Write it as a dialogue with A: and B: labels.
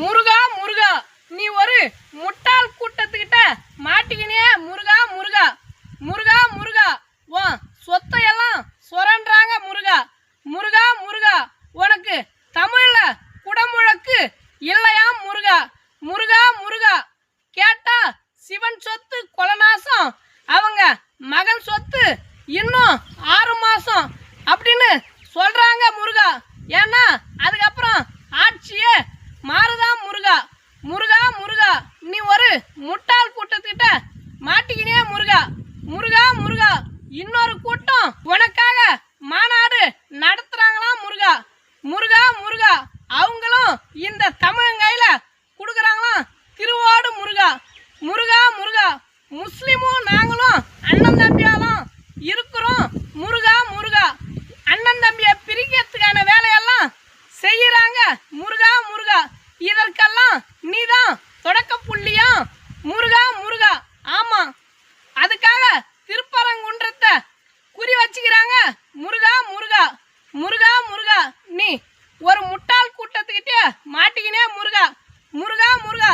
A: முருகா முருகா, நீ ஒரு முட்டாள் கூட்டத்துக்கிட்ட மாட்டிக்கினே. முருகா முருகா, முருகா முருகா, உன் சொத்தையெல்லாம் சுரண்டாங்க. முருகா முருகா முருகா, உனக்கு தமிழ்ல குடமுழக்கு இல்லையா? முருகா முருகா முருகா, கேட்டா சிவன் சொத்து கொலநாசம், அவங்க மகன் சொத்து இன்னும் 6 மாசம் அப்படின்னு சொல்றாங்க. முருகா, ஏன்னா அதுக்கப்புறம் ஆட்சியே மாறுதான். முருகா முருகா முருகா, நீ ஒரு முட்டாள் கூட்டத்திட்ட மாட்டிக்கினே. முருகா முருகா முருகா, இன்னொரு கூட்டம் உனக்காக மாநாடு நடத்துறாங்களாம். முருகா முருகா முருகா, அவங்களும் இந்த தமிழங்கையில கொடுக்குறாங்களாம் திருவாடு. முருகா முருகா முருகா, முஸ்லிமும் நாங்களும் அண்ணன் தம்பியாலும் இருக்கிறோம். முருகா முருகா, அண்ணன் தம்பியை பிரிக்கிறதுக்கான வேலையெல்லாம் செய்யறாங்க. முருகா முருகா, இதற்கெல்லாம் நீதான் தொடக்க புள்ளியா? முருகா முருகா, ஆமா, அதுக்காக திருப்பரங்குன்றத்தை குறி வச்சுக்கிறாங்க. முருகா முருகா முருகா முருகா, நீ ஒரு முட்டாள் கூட்டத்துக்கிட்டே மாட்டிக்கினே. முருகா முருகா முருகா,